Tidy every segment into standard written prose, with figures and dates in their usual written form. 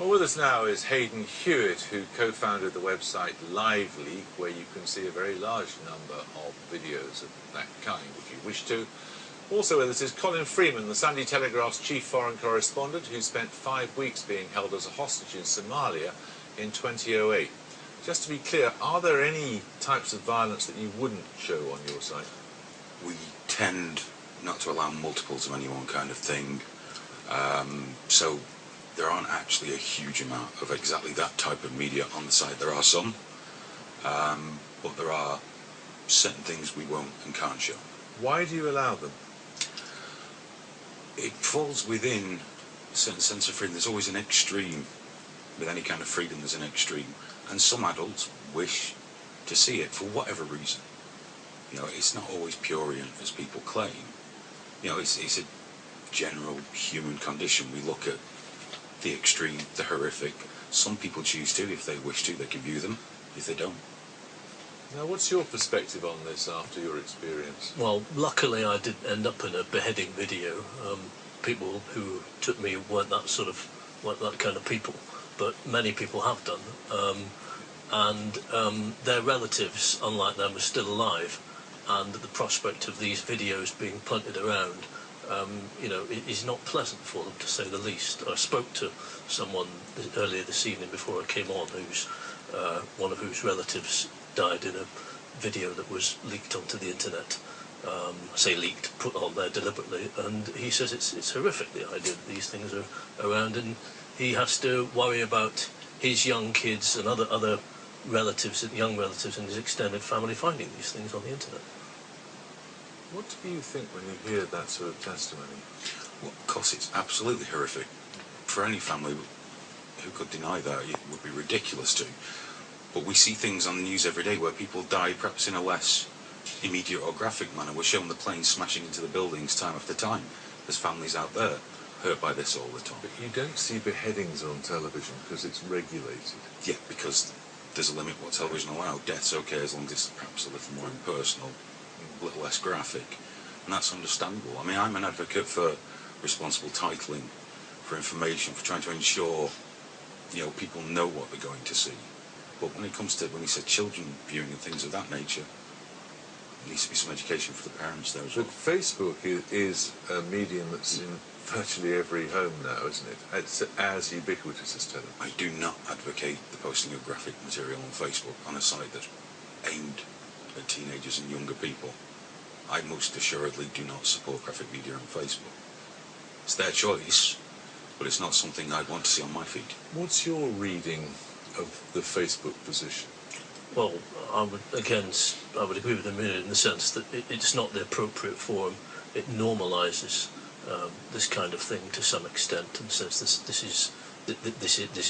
Well, with us now is Hayden Hewitt, who co-founded the website LiveLeak, where you can see a very large number of videos of that kind, if you wish to. Also with us is Colin Freeman, the Sunday Telegraph's chief foreign correspondent, who spent 5 weeks being held as a hostage in Somalia in 2008. Just to be clear, are there any types of violence that you wouldn't show on your site? We tend not to allow multiples of any one kind of thing, so there aren't actually a huge amount of exactly that type of media on the site. There are some, but there are certain things we won't and can't show. Why do you allow them? It falls within a certain sense of freedom. There's always an extreme. With any kind of freedom, there's an extreme. And some adults wish to see it for whatever reason. You know, it's not always prurient, as people claim. You know, it's a general human condition. We look at the extreme, the horrific. Some people choose to. If they wish to, they can view them. If they don't. Now, what's your perspective on this after your experience? Well, luckily I didn't end up in a beheading video. People who took me weren't that kind of people, but many people have done. Their relatives, unlike them, are still alive, and the prospect of these videos being punted around, you know, is not pleasant for them, to say the least. I spoke to someone earlier this evening before I came on, who's one of whose relatives died in a video that was leaked onto the internet. I say leaked, put on there deliberately, and he says it's horrific, the idea that these things are around, and he has to worry about his young kids and other relatives, young relatives in his extended family finding these things on the internet. What do you think when you hear that sort of testimony? Well, of course, it's absolutely horrific. For any family who could deny that, it would be ridiculous to. But we see things on the news every day where people die, perhaps in a less immediate or graphic manner. We're showing the planes smashing into the buildings time after time. There's families out there hurt by this all the time. But you don't see beheadings on television because it's regulated. Yeah, because there's a limit what television allows. Death's okay as long as it's perhaps a little more impersonal, a little less graphic, and that's understandable. I mean, I'm an advocate for responsible titling, for information, for trying to ensure, you know, people know what they're going to see. But when it comes to, when you said children viewing and things of that nature, there needs to be some education for the parents there as well. But Facebook is a medium that's in virtually every home now, isn't it? It's as ubiquitous as television. I do not advocate the posting of graphic material on Facebook on a site that's aimed at teenagers and younger people. I most assuredly do not support graphic media on Facebook. It's their choice, but it's not something I'd want to see on my feed. What's your reading of the Facebook position? Well, I would agree with him in the sense that it's not the appropriate forum. It normalises this kind of thing to some extent, and says this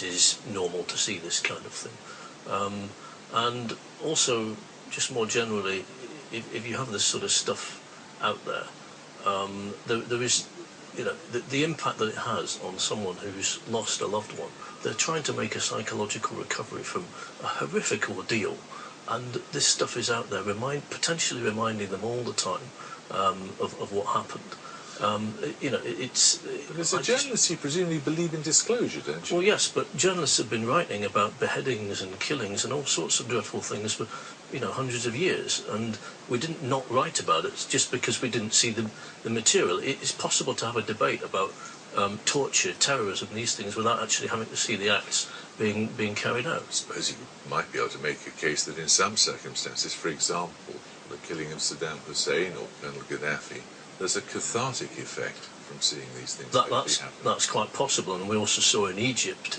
is normal to see this kind of thing. And also, just more generally, if you have this sort of stuff out there, there is, you know, the impact that it has on someone who's lost a loved one. They're trying to make a psychological recovery from a horrific ordeal, and this stuff is out there, potentially reminding them all the time of what happened. You know, because as a journalist, you presumably believe in disclosure, don't you? Well, yes, but journalists have been writing about beheadings and killings and all sorts of dreadful things for, you know, hundreds of years, and we didn't not write about it just because we didn't see the material. It is possible to have a debate about torture, terrorism, these things, without actually having to see the acts being carried out. I suppose you might be able to make a case that in some circumstances, for example, the killing of Saddam Hussein or Colonel Gaddafi, there's a cathartic effect from seeing these things happen. That's quite possible, and we also saw in Egypt,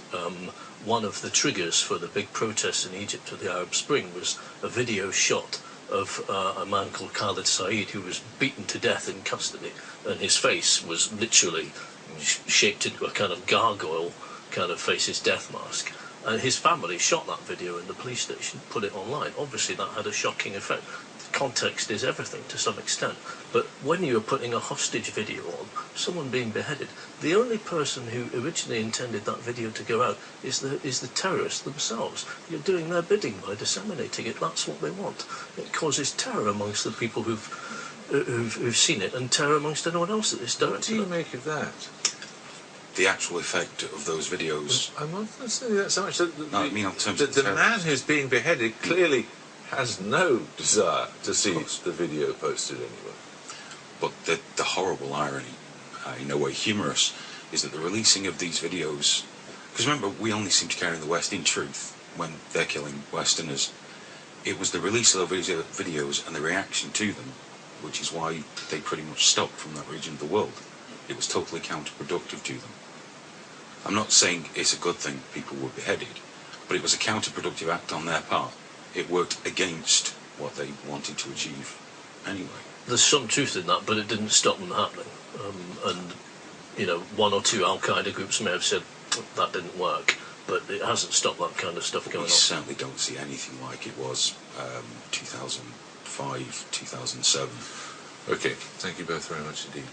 one of the triggers for the big protests in Egypt of the Arab Spring was a video shot of a man called Khalid Said, who was beaten to death in custody, and his face was literally shaped into a kind of gargoyle kind of face, his death mask. And his family shot that video in the police station, put it online. Obviously that had a shocking effect. Context is everything to some extent, but when you're putting a hostage video on, someone being beheaded, the only person who originally intended that video to go out is the terrorists themselves. You're doing their bidding by disseminating it. That's what they want. It causes terror amongst the people who've seen it, and terror amongst anyone else that is directed. What do you make of that? the actual effect of those videos. I'm not saying that so much. No, I mean in terms the, of the man who's being beheaded clearly has no desire to see the video posted anywhere. But the horrible irony, in a way humorous, is that the releasing of these videos, because remember, we only seem to care in the West, in truth, when they're killing Westerners. It was the release of those videos and the reaction to them, which is why they pretty much stopped from that region of the world. It was totally counterproductive to them. I'm not saying it's a good thing people were beheaded, but it was a counterproductive act on their part. It worked against what they wanted to achieve anyway. There's some truth in that, but it didn't stop them happening. And, you know, one or two Al-Qaeda groups may have said that didn't work, but it hasn't stopped that kind of stuff going on. We certainly don't see anything like it was 2005, 2007. Okay, thank you both very much indeed.